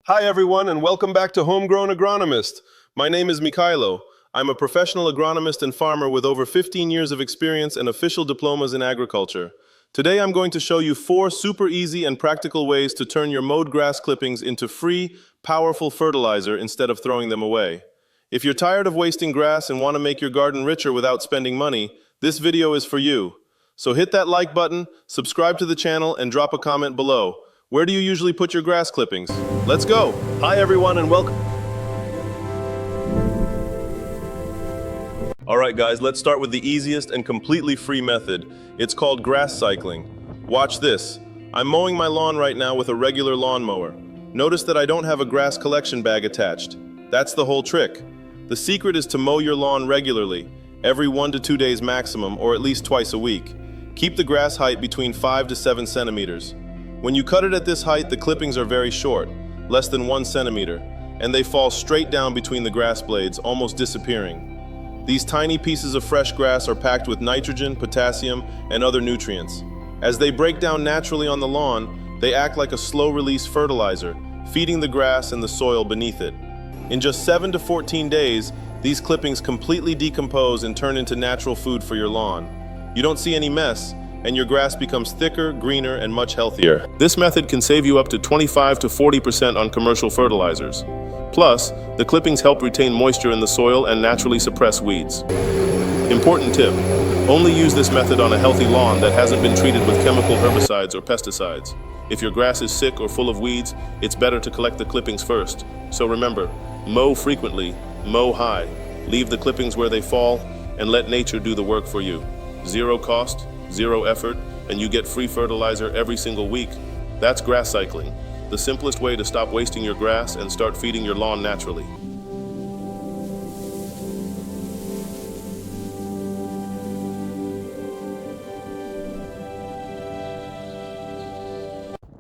Hi everyone, and welcome back to Homegrown Agronomist. My name is Mikhailo. I'm a professional agronomist and farmer with over 15 years of experience and official diplomas in agriculture. Today I'm going to show you 4 super easy and practical ways to turn your mowed grass clippings into free, powerful fertilizer instead of throwing them away. If you're tired of wasting grass and want to make your garden richer without spending money, this video is for you. So hit that like button, subscribe to the channel, and drop a comment below. Where do you usually put your grass clippings? Let's go! Hi everyone and welcome. Alright guys, let's start with the easiest and completely free method. It's called Grasscycling. Watch this. I'm mowing my lawn right now with a regular lawnmower. Notice that I don't have a grass collection bag attached. That's the whole trick. The secret is to mow your lawn regularly, every 1 to 2 days maximum, or at least twice a week. Keep the grass height between 5 to 7 centimeters. When you cut it at this height, the clippings are very short, less than 1 centimeter, and they fall straight down between the grass blades, almost disappearing. These tiny pieces of fresh grass are packed with nitrogen, potassium, and other nutrients. As they break down naturally on the lawn, they act like a slow-release fertilizer, feeding the grass and the soil beneath it. In just 7 to 14 days, these clippings completely decompose and turn into natural food for your lawn. You don't see any mess, and your grass becomes thicker, greener, and much healthier. This method can save you up to 25 to 40% on commercial fertilizers. Plus, the clippings help retain moisture in the soil and naturally suppress weeds. Important tip: only use this method on a healthy lawn that hasn't been treated with chemical herbicides or pesticides. If your grass is sick or full of weeds, it's better to collect the clippings first. So remember, mow frequently, mow high, leave the clippings where they fall, and let nature do the work for you. Zero cost, zero effort, and you get free fertilizer every single week. That's grass cycling, the simplest way to stop wasting your grass and start feeding your lawn naturally.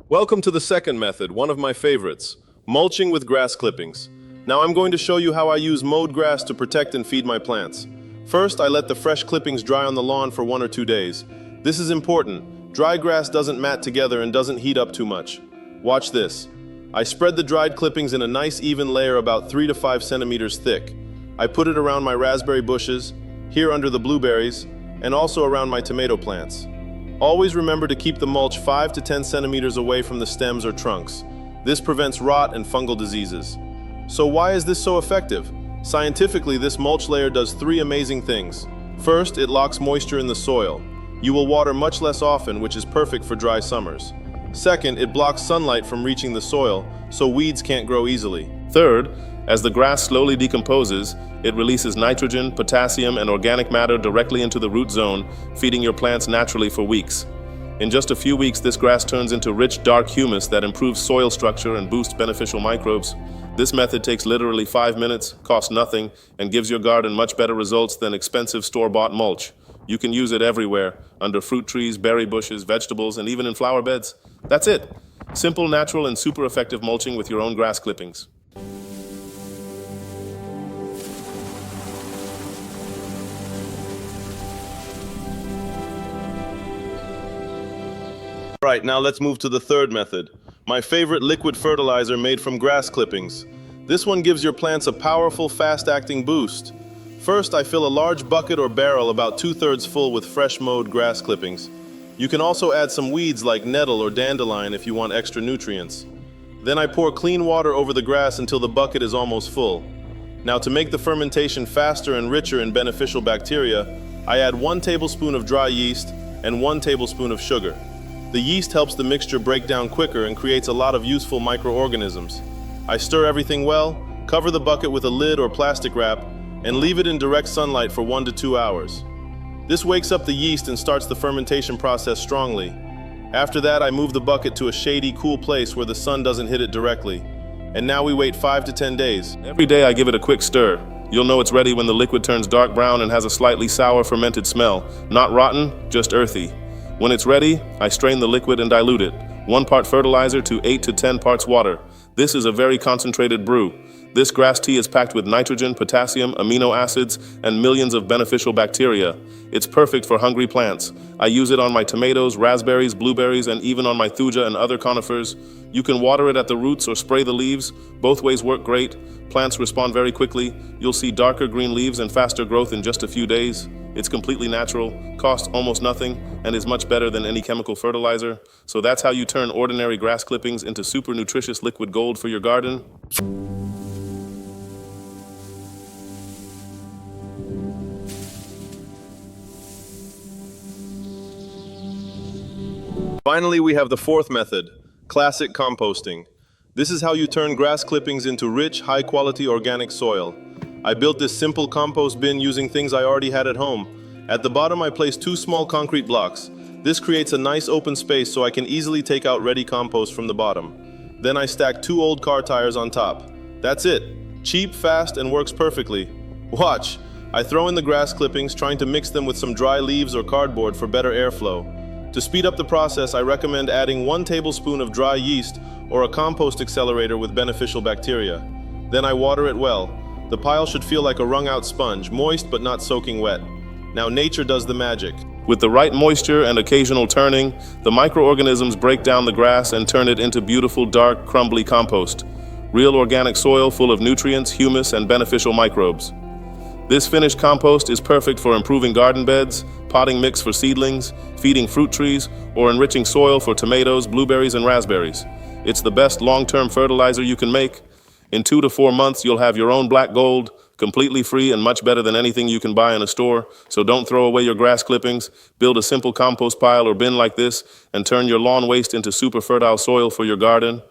Welcome to the second method, one of my favorites, mulching with grass clippings. Now I'm going to show you how I use mowed grass to protect and feed my plants. First, I let the fresh clippings dry on the lawn for 1 or 2 days. This is important. Dry grass doesn't mat together and doesn't heat up too much. Watch this. I spread the dried clippings in a nice even layer about 3 to 5 centimeters thick. I put it around my raspberry bushes, here under the blueberries, and also around my tomato plants. Always remember to keep the mulch 5 to 10 centimeters away from the stems or trunks. This prevents rot and fungal diseases. So why is this so effective? Scientifically, this mulch layer does 3 amazing things. First, it locks moisture in the soil. You will water much less often, which is perfect for dry summers. Second, it blocks sunlight from reaching the soil, so weeds can't grow easily. Third, as the grass slowly decomposes, it releases nitrogen, potassium, and organic matter directly into the root zone, feeding your plants naturally for weeks. In just a few weeks, this grass turns into rich, dark humus that improves soil structure and boosts beneficial microbes. This method takes literally 5 minutes, costs nothing, and gives your garden much better results than expensive store-bought mulch. You can use it everywhere, under fruit trees, berry bushes, vegetables, and even in flower beds. That's it. Simple, natural, and super effective mulching with your own grass clippings. Right, now let's move to the third method. My favorite liquid fertilizer made from grass clippings. This one gives your plants a powerful, fast-acting boost. First, I fill a large bucket or barrel about 2/3 full with fresh mowed grass clippings. You can also add some weeds like nettle or dandelion if you want extra nutrients. Then I pour clean water over the grass until the bucket is almost full. Now to make the fermentation faster and richer in beneficial bacteria, I add 1 tablespoon of dry yeast and 1 tablespoon of sugar. The yeast helps the mixture break down quicker and creates a lot of useful microorganisms. I stir everything well, cover the bucket with a lid or plastic wrap, and leave it in direct sunlight for 1 to 2 hours. This wakes up the yeast and starts the fermentation process strongly. After that, I move the bucket to a shady, cool place where the sun doesn't hit it directly. And now we wait 5 to 10 days. Every day I give it a quick stir. You'll know it's ready when the liquid turns dark brown and has a slightly sour fermented smell. Not rotten, just earthy. When it's ready, I strain the liquid and dilute it. 1 part fertilizer to 8 to 10 parts water. This is a very concentrated brew. This grass tea is packed with nitrogen, potassium, amino acids, and millions of beneficial bacteria. It's perfect for hungry plants. I use it on my tomatoes, raspberries, blueberries, and even on my thuja and other conifers. You can water it at the roots or spray the leaves. Both ways work great. Plants respond very quickly. You'll see darker green leaves and faster growth in just a few days. It's completely natural, costs almost nothing, and is much better than any chemical fertilizer. So that's how you turn ordinary grass clippings into super nutritious liquid gold for your garden. Finally, we have the fourth method, classic composting. This is how you turn grass clippings into rich, high-quality organic soil. I built this simple compost bin using things I already had at home. At the bottom, I placed 2 small concrete blocks. This creates a nice open space so I can easily take out ready compost from the bottom. Then I stacked 2 old car tires on top. That's it. Cheap, fast, and works perfectly. Watch. I throw in the grass clippings, trying to mix them with some dry leaves or cardboard for better airflow. To speed up the process, I recommend adding 1 tablespoon of dry yeast or a compost accelerator with beneficial bacteria. Then I water it well. The pile should feel like a wrung-out sponge, moist but not soaking wet. Now nature does the magic. With the right moisture and occasional turning, the microorganisms break down the grass and turn it into beautiful, dark, crumbly compost. Real organic soil full of nutrients, humus, and beneficial microbes. This finished compost is perfect for improving garden beds, potting mix for seedlings, feeding fruit trees, or enriching soil for tomatoes, blueberries, and raspberries. It's the best long-term fertilizer you can make. In 2 to 4 months, you'll have your own black gold, completely free and much better than anything you can buy in a store. So don't throw away your grass clippings. Build a simple compost pile or bin like this and turn your lawn waste into super fertile soil for your garden.